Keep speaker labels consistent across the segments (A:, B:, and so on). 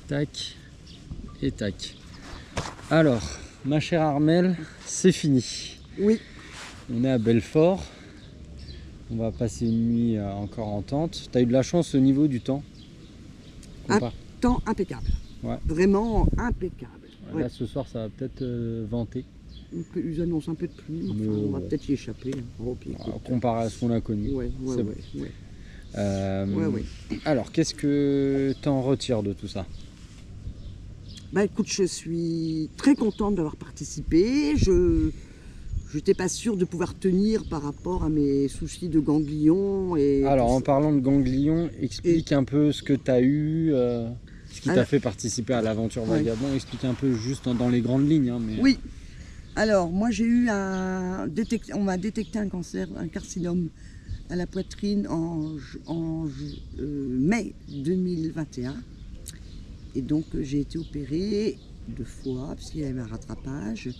A: Tac et tac. Alors, ma chère Armelle, c'est fini.
B: Oui.
A: On est à Belfort. On va passer une nuit encore en tente. Tu as eu de la chance au niveau du temps?
B: Un temps impeccable.
A: Ouais.
B: Vraiment impeccable.
A: Là,
B: Ouais.
A: ce soir, ça va peut-être venter.
B: Ils annoncent un peu de pluie, mais enfin, on va peut-être y échapper. Oh, puis,
A: comparé à ce qu'on a connu.
B: Ouais.
A: Alors, qu'est-ce que tu en retires de tout ça?
B: Bah écoute, je suis très contente d'avoir participé. Je n'étais pas sûre de pouvoir tenir par rapport à mes soucis de ganglions.
A: Alors, en parlant de ganglions, explique un peu ce que tu as eu, ce qui t'a fait participer à l'aventure Vagabond. Explique un peu juste dans les grandes lignes. Hein, mais...
B: Oui. Alors, moi j'ai eu on m'a détecté un cancer, un carcinome à la poitrine en mai 2021. Et donc j'ai été opérée 2 fois, parce qu'il y avait un rattrapage.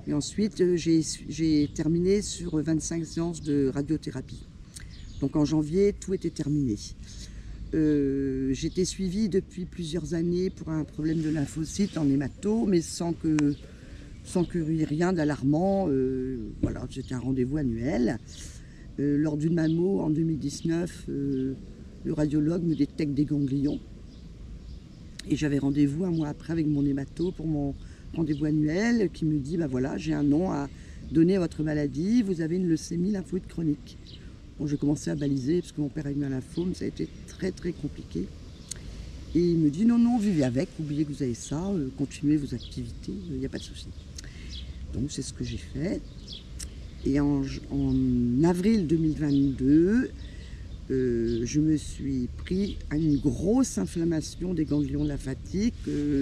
B: Et ensuite j'ai terminé sur 25 séances de radiothérapie. Donc en janvier, tout était terminé. J'étais suivie depuis plusieurs années pour un problème de lymphocytes en hémato, mais sans qu'il y ait rien d'alarmant. Voilà, c'était un rendez-vous annuel. Lors d'une mammo en 2019, le radiologue me détecte des ganglions. Et j'avais rendez-vous un mois après avec mon hémato pour mon rendez-vous annuel qui me dit, bah voilà, j'ai un nom à donner à votre maladie, vous avez une leucémie lymphoïde chronique. Bon, j'ai commencé à baliser parce que mon père a eu un lymphome, ça a été très très compliqué. Et il me dit, non, vivez avec, oubliez que vous avez ça, continuez vos activités, il n'y a pas de souci. Donc c'est ce que j'ai fait. Et en avril 2022, je me suis pris à une grosse inflammation des ganglions lymphatiques.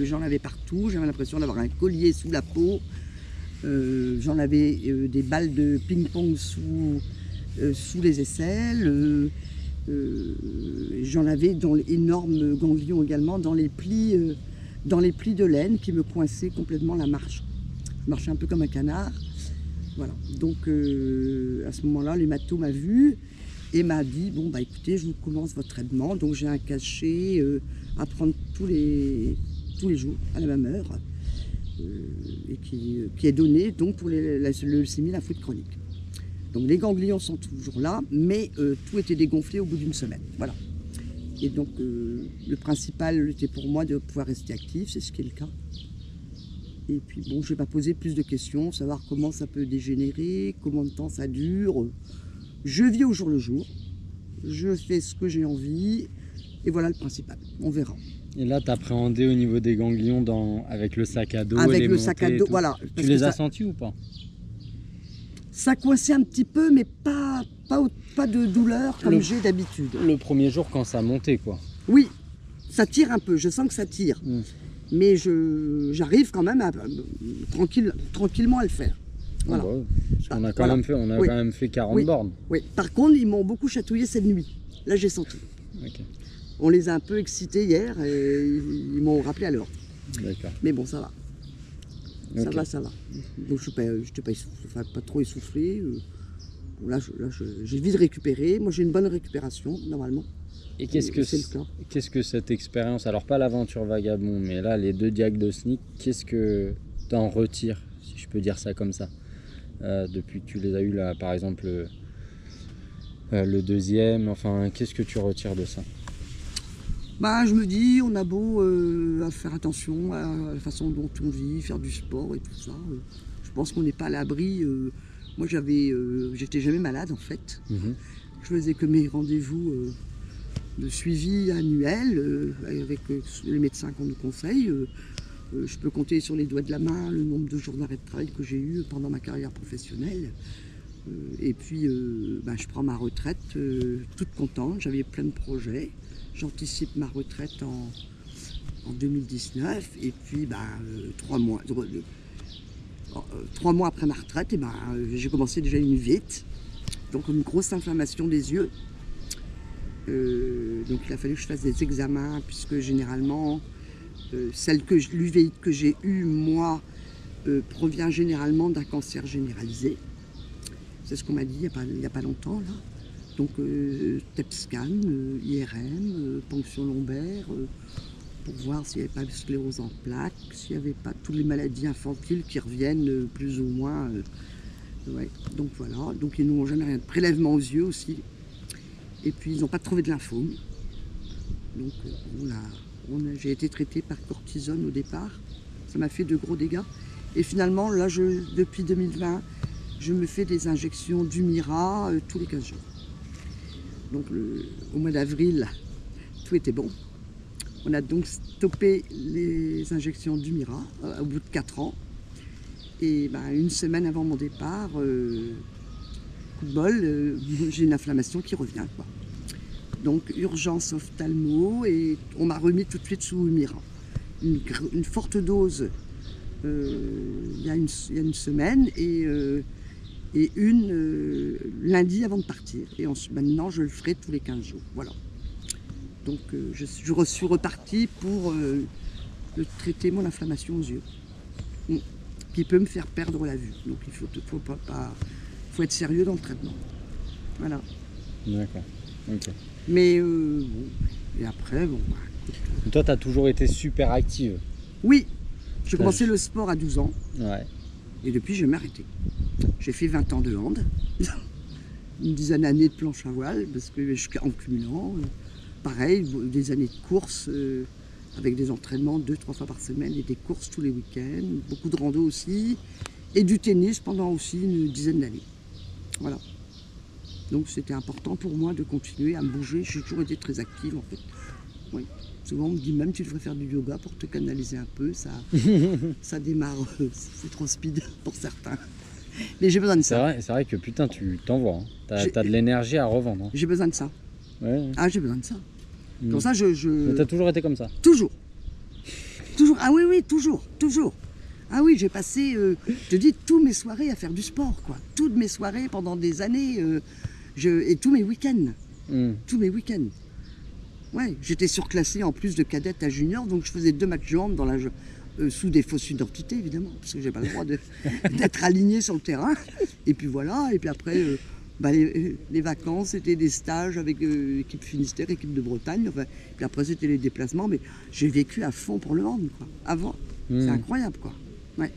B: J'en avais partout, j'avais l'impression d'avoir un collier sous la peau. J'en avais des balles de ping-pong sous les aisselles. J'en avais dans l'énorme ganglion également dans les plis de laine qui me coinçaient complètement la marche. Je marchais un peu comme un canard. Voilà. Donc à ce moment-là, l'hémato m'a vu et m'a dit, bon bah écoutez, je vous commence votre traitement. Donc j'ai un cachet à prendre tous les jours à la même heure et qui est donné donc pour la leucémie lymphoïde chronique. Donc les ganglions sont toujours là, mais tout était dégonflé au bout d'une semaine. Voilà. Et donc le principal était pour moi de pouvoir rester actif, c'est ce qui est le cas. Et puis bon, je ne vais pas poser plus de questions, savoir comment ça peut dégénérer, combien de temps ça dure. Je vis au jour le jour, je fais ce que j'ai envie, et voilà le principal, on verra.
A: Et là, tu appréhendais au niveau des ganglions avec le sac à dos.
B: Avec le sac à dos, voilà.
A: Tu les as sentis ou pas?
B: Ça coinçait un petit peu, mais pas de douleur comme j'ai d'habitude.
A: Le premier jour quand ça montait, quoi.
B: Oui, ça tire un peu, je sens que ça tire. Mais j'arrive quand même tranquillement à le faire. Voilà.
A: Bon, parce qu'on a quand même fait 40 bornes.
B: Oui, par contre, ils m'ont beaucoup chatouillé cette nuit. Là, j'ai senti.
A: Okay.
B: On les a un peu excités hier et ils m'ont rappelé à l'heure.
A: D'accord.
B: Mais bon, ça va.
A: Okay.
B: Ça va. Donc, je n'étais pas trop essoufflé. Là, j'ai vite récupéré. Moi, j'ai une bonne récupération, normalement.
A: Et qu'est-ce que cette expérience, alors pas l'aventure Vagabond, mais là, les 2 diagnostics, qu'est-ce que tu en retires, si je peux dire ça comme ça, depuis que tu les as eu là, par exemple, le 2e, enfin, qu'est-ce que tu retires de ça?
B: Bah, je me dis, on a beau à faire attention à la façon dont on vit, faire du sport et tout ça. Je pense qu'on n'est pas à l'abri. Moi, j'étais jamais malade en fait. Je faisais que mes rendez-vous de suivi annuel avec les médecins qu'on nous conseille. Je peux compter sur les doigts de la main le nombre de jours d'arrêt de travail que j'ai eu pendant ma carrière professionnelle. Et puis, je prends ma retraite toute contente. J'avais plein de projets. J'anticipe ma retraite en 2019. Et puis, 3 mois après ma retraite, j'ai commencé déjà une uvite. Donc, une grosse inflammation des yeux. Donc il a fallu que je fasse des examens puisque généralement l'uvéite que j'ai eue moi provient généralement d'un cancer généralisé. C'est ce qu'on m'a dit il n'y a pas longtemps là. Donc TEP scan, IRM, ponction lombaire, pour voir s'il n'y avait pas de sclérose en plaques, s'il n'y avait pas toutes les maladies infantiles qui reviennent plus ou moins. Ouais. Donc voilà, donc ils n'ont jamais rien de prélèvement aux yeux aussi. Et puis ils n'ont pas trouvé de lymphome. Donc j'ai été traitée par cortisone au départ. Ça m'a fait de gros dégâts. Et finalement, là, depuis 2020, je me fais des injections d'Humira tous les 15 jours. Donc au mois d'avril, tout était bon. On a donc stoppé les injections d'Humira au bout de 4 ans. Et une semaine avant mon départ, coup de bol, j'ai une inflammation qui revient, quoi. Donc urgence ophtalmo et on m'a remis tout de suite sous Humira. Une forte dose il y a une semaine et une lundi avant de partir. Et maintenant je le ferai tous les 15 jours. Voilà. Donc je suis repartie pour traiter mon inflammation aux yeux. Qui peut me faire perdre la vue. Donc il faut être sérieux dans le traitement. Voilà.
A: D'accord. Ok.
B: Mais bon, et après, bon.
A: Toi, tu as toujours été super active.
B: Oui, j'ai commencé le sport à 12 ans.
A: Ouais.
B: Et depuis, je m'ai arrêté. J'ai fait 20 ans de hand, une dizaine d'années de planche à voile, parce que je suis en cumulant. Pareil, des années de course avec des entraînements 2-3 fois par semaine et des courses tous les week-ends, beaucoup de rando aussi, et du tennis pendant aussi une dizaine d'années. Voilà. Donc c'était important pour moi de continuer à me bouger. J'ai toujours été très active en fait. Oui. Souvent on me dit même tu devrais faire du yoga pour te canaliser un peu. Ça démarre, c'est trop speed pour certains. Mais j'ai besoin de ça.
A: C'est vrai que putain tu t'envoies. Hein. T'as de l'énergie à revendre. Hein.
B: J'ai besoin de ça.
A: Ouais.
B: Ah j'ai besoin de ça. Comme ça
A: Mais t'as toujours été comme ça?
B: Toujours. Toujours. Ah oui, toujours. Ah oui, j'ai passé, je te dis, toutes mes soirées à faire du sport, quoi. Toutes mes soirées pendant des années, et tous mes week-ends. Tous mes week-ends. Ouais, j'étais surclassée en plus de cadette à junior, donc je faisais 2 matchs de hand sous des fausses identités, évidemment, parce que j'ai pas le droit d'être alignée sur le terrain. Et puis voilà, et puis après, les vacances, c'était des stages avec l'équipe Finistère, équipe de Bretagne, enfin, puis après c'était les déplacements, mais j'ai vécu à fond pour le hand, quoi, avant. C'est incroyable, quoi. Ouais.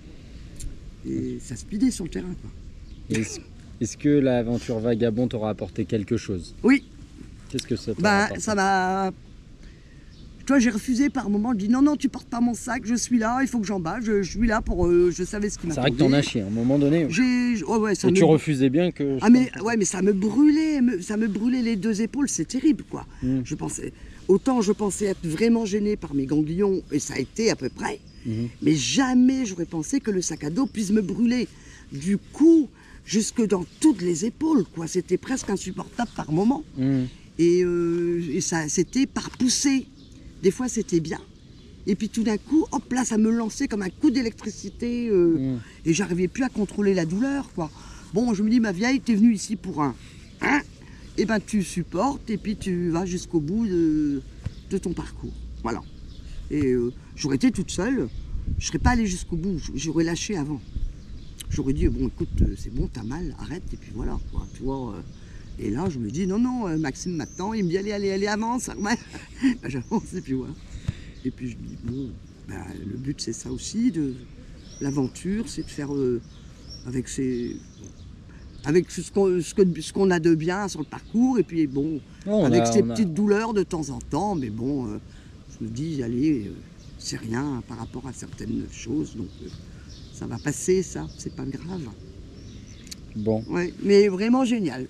B: Et ça speedait sur le terrain, quoi.
A: Est-ce que l'aventure Vagabond t'aura apporté quelque chose?
B: Oui.
A: Qu'est-ce que ça t'a apporté?
B: Ça m'a... Toi, j'ai refusé par moment, je dis non, tu portes pas mon sac, je suis là, il faut que j'en bats, je suis là pour... je savais ce qui m'attendait.
A: C'est vrai que t'en as chié, à un moment donné. Tu refusais bien que...
B: mais ça me brûlait les 2 épaules, c'est terrible, quoi. Autant je pensais être vraiment gênée par mes ganglions, et ça a été à peu près, mais jamais j'aurais pensé que le sac à dos puisse me brûler du cou jusque dans toutes les épaules, quoi. C'était presque insupportable par moment. Et ça, c'était par poussée. Des fois, c'était bien. Et puis tout d'un coup, hop là, ça me lançait comme un coup d'électricité. Et j'arrivais plus à contrôler la douleur, quoi. Bon, je me dis, ma vieille, t'es venue ici pour un... Et ben tu supportes et puis tu vas jusqu'au bout de ton parcours. Voilà. Et j'aurais été toute seule, je serais pas allée jusqu'au bout, j'aurais lâché avant. J'aurais dit, bon écoute, c'est bon, t'as mal, arrête, et puis voilà, quoi, tu vois. Et là, je me dis, non, Maxime m'attend, il me dit, allez, avance, ouais. J'avance, et puis voilà. Et puis je dis, bon, le but c'est ça aussi, l'aventure, c'est de faire avec ce qu'on a de bien sur le parcours, et puis bon, avec ces petites douleurs de temps en temps, mais bon, je me dis, allez, c'est rien par rapport à certaines choses, donc ça va passer, ça, c'est pas grave.
A: Bon.
B: Ouais, mais vraiment génial,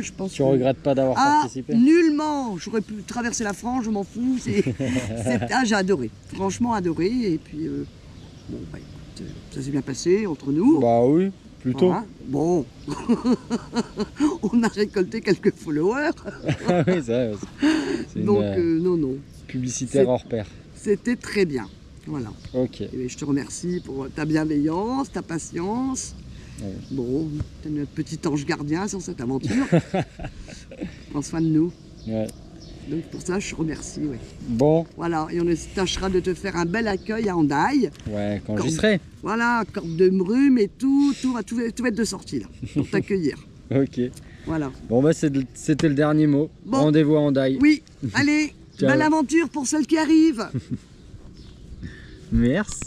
B: je pense.
A: Tu regrettes pas d'avoir participé?
B: Nullement, j'aurais pu traverser la France, je m'en fous, j'ai adoré, franchement adoré, et puis, bon, écoute, ça s'est bien passé entre nous.
A: Bah oui. Plutôt.
B: Voilà. Bon, on a récolté quelques followers.
A: Ah oui, c'est
B: donc non.
A: Publicitaire hors pair.
B: C'était très bien. Voilà.
A: Ok.
B: Et je te remercie pour ta bienveillance, ta patience.
A: Ouais.
B: Bon, t'es notre petit ange gardien sur cette aventure. Prends soin de nous.
A: Ouais.
B: Donc pour ça, je te remercie. Ouais.
A: Bon.
B: Voilà, et on tâchera de te faire un bel accueil à Hendaye.
A: Ouais, quand j'y serai.
B: Voilà, corde de brume et tout va être de sortie là, pour t'accueillir.
A: Ok.
B: Voilà.
A: Bon bah c'était le dernier mot. Bon. Rendez-vous à Hendaye.
B: Oui, allez,
A: Ciao.
B: Belle aventure pour celles qui arrivent.
A: Merci.